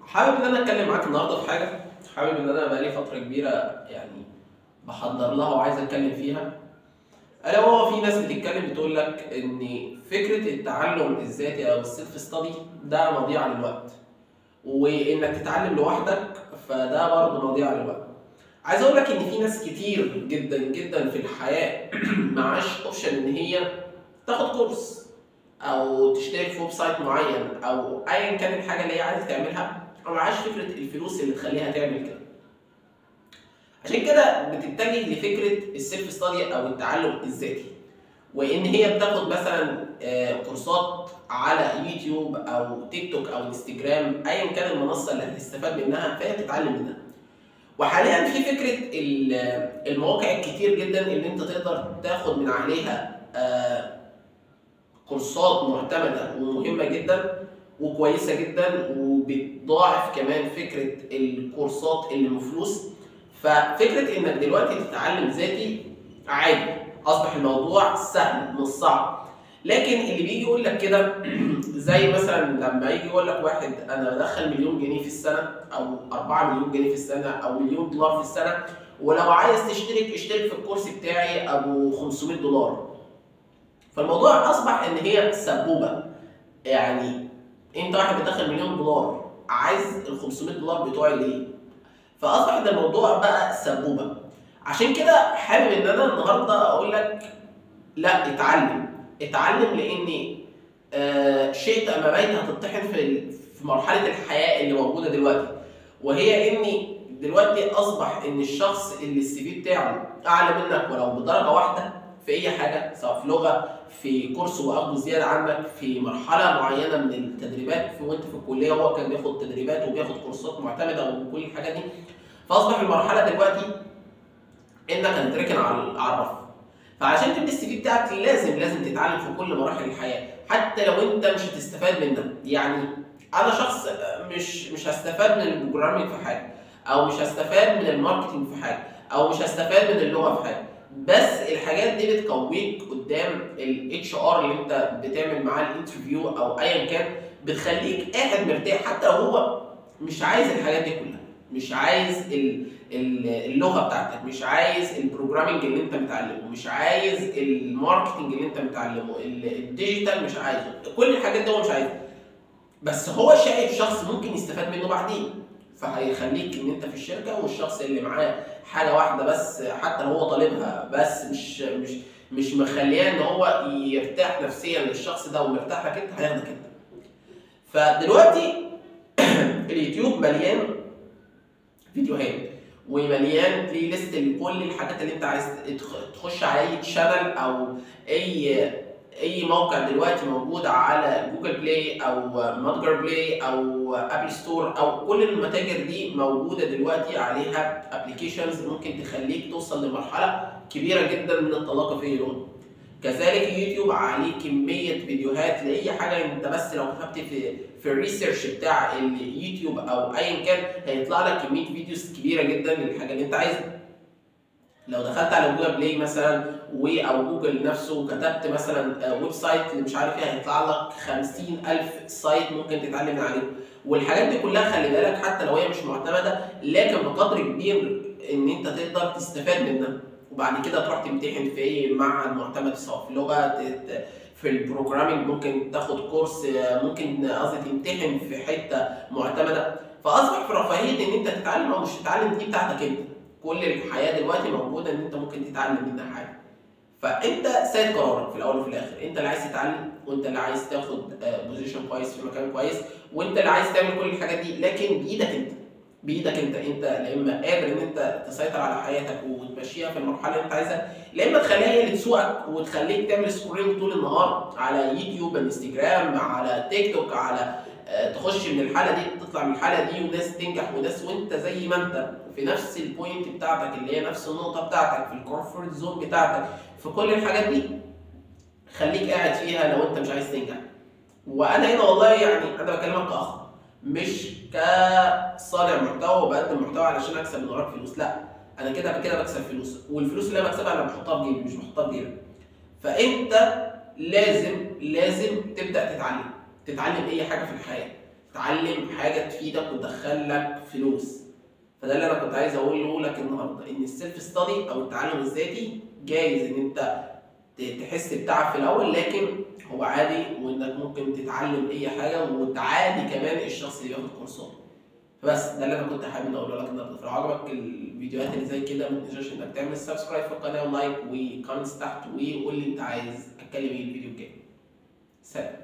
حابب ان انا اتكلم معاك النهارده في حاجه. حابب ان انا بقالي فتره كبيره يعني بحضر لها وعايز اتكلم فيها. الا وهو في ناس بتتكلم بتقول لك ان فكره التعلم الذاتي او السيلف ستادي ده مضيعه للوقت، وانك تتعلم لوحدك فده برضه مضيعه للوقت. عايز اقول لك ان في ناس كتير جدا جدا في الحياه معاش اوبشن ان هي تاخد كورس او تشترك في ويب سايت معين او ايا كان الحاجه اللي هي عايزه تعملها، ومعاش فكره الفلوس اللي تخليها تعمل كده. عشان كده بتتجه لفكره السيلف ستادي او التعلم الذاتي، وان هي بتاخد مثلا كورسات على يوتيوب او تيك توك او انستجرام ايا كان المنصه اللي هتستفاد منها فهي بتتعلم منها. وحاليا في فكره المواقع الكتير جدا اللي انت تقدر تاخد من عليها كورسات معتمده ومهمه جدا وكويسه جدا، وبتضاعف كمان فكره الكورسات اللي بفلوس. ففكره انك دلوقتي تتعلم ذاتي عادي، اصبح الموضوع سهل مش صعب. لكن اللي بيجي يقول لك كده زي مثلا لما يجي يقول لك واحد انا بدخل مليون جنيه في السنه او 4 مليون جنيه في السنه او مليون دولار في السنه، ولو عايز تشترك اشترك في الكورس بتاعي ابو 500 دولار. فالموضوع اصبح ان هي سبوبه. يعني انت واحد بتدخل مليون دولار عايز ال 500 دولار بتوعي ليه؟ فاصبح ده الموضوع بقى سبوبه. عشان كده حابب ان انا النهارده اقول لك لا، اتعلم لان شئت ام ابيت هتطحن في مرحله الحياه اللي موجوده دلوقتي، وهي ان دلوقتي اصبح ان الشخص اللي السي في بتاعه اعلى منك ولو بدرجه واحده في اي حاجه، سواء في لغه، في كورس واخده زياده عنك، في مرحله معينه من التدريبات، في وانت في الكليه هو كان بياخد تدريبات وبياخد كورسات معتمده وكل الحاجات دي. فاصبح المرحله دلوقتي انك هتتركن على الرف. فعشان تبني السي في بتاعك لازم تتعلم في كل مراحل الحياه، حتى لو انت مش هتستفاد منها. يعني انا شخص مش هستفاد من البروجرامينج في حاجه، او مش هستفاد من الماركتنج في حاجه، او مش هستفاد من اللغه في حاجه، بس الحاجات دي بتقويك قدام الاتش ار اللي انت بتعمل معاه الانترفيو او ايا كان، بتخليك قاعد مرتاح حتى لو هو مش عايز الحاجات دي كلها، مش عايز اللغه بتاعتك، مش عايز البروجرامنج اللي انت متعلمه، مش عايز الماركتنج اللي انت متعلمه، الديجيتال مش عايزه، كل الحاجات دي هو مش عايزها. بس هو شايف شخص ممكن يستفاد منه بعدين، فهيخليك ان انت في الشركه، والشخص اللي معاه حاجه واحده بس حتى لو هو طالبها بس مش مخليه ان هو يرتاح نفسيا للشخص ده ومرتاح لك انت، هياخدك انت. فدلوقتي اليوتيوب مليان فيديوهات ومليان بلاي ليست لكل الحاجات اللي انت عايز تخش على اي شانل او اي موقع دلوقتي موجود على جوجل بلاي او متجر بلاي او ابل ستور، او كل المتاجر دي موجوده دلوقتي عليها ابلكيشنز ممكن تخليك توصل لمرحله كبيره جدا من الطلاقه في اللغه. كذلك يوتيوب عليه كميه فيديوهات لاي حاجه انت بس لو كتبت في الريسيرش بتاع اليوتيوب او ايا كان هيطلع لك كميه فيديوز كبيره جدا للحاجه اللي انت عايزها. لو دخلت على جوجل بلاي مثلا او جوجل نفسه وكتبت مثلا ويب سايت اللي مش عارف ايه، هيطلع لك 50,000 سايت ممكن تتعلم من عليهم. والحاجات دي كلها خلي بالك حتى لو هي مش معتمده، لكن بقدر كبير ان انت تقدر تستفاد منها، وبعد كده تروح تمتحن في ايه مع المعتمد، سواء في لغه، في البروجرامينج ممكن تاخد كورس، ممكن قصدي تمتحن في حته معتمده. فاصبح في رفاهيه ان انت تتعلم او مش تتعلم دي بتاعتك انت. كل الحياه دلوقتي موجوده ان انت ممكن تتعلم منها حاجه. فانت سيد قرارك في الاول وفي الاخر، انت اللي عايز تتعلم، وانت اللي عايز تاخد بوزيشن كويس في مكان كويس، وانت اللي عايز تعمل كل الحاجات دي، لكن بايدك انت. انت لا اما قادر ان انت تسيطر على حياتك وتمشيها في المرحله اللي انت عايزها، لا اما تخليها هي اللي تسوقك وتخليك تعمل سكرولينج طول النهار على يوتيوب، انستجرام، على تيك توك، على تخش من الحاله دي تطلع من الحاله دي، وناس تنجح وناس، وانت زي ما انت في نفس البوينت بتاعتك اللي هي نفس النقطه بتاعتك في الكومفورت زون بتاعتك. في كل الحاجات دي خليك قاعد فيها لو انت مش عايز تنجح. وانا هنا والله يعني انا بكلمك كاخ، مش كصانع محتوى وبقدم محتوى علشان اكسب من وراك فلوس، لا، انا كده بكسب فلوس، والفلوس اللي انا بكسبها انا بحطها في جيبي مش بحطها في جيبك. فانت لازم تبدا تتعلم اي حاجه في الحياه. تتعلم حاجه تفيدك وتدخل لك فلوس. فده اللي انا كنت عايز اقوله لك النهارده، ان السيلف ستادي او التعلم الذاتي جايز ان انت تحس بتعب في الاول، لكن هو عادي، وانك ممكن تتعلم اي حاجه، وعادي كمان الشخص اللي بياخد كورسات. فبس ده اللي انا كنت حابب اقوله لك النهارده. فلو عجبك الفيديوهات اللي زي كده ما تنساش انك تعمل سبسكرايب في القناه ولايك وكومنتس تحت، وقول لي انت عايز اتكلم ايه الفيديو الجاي. سلام.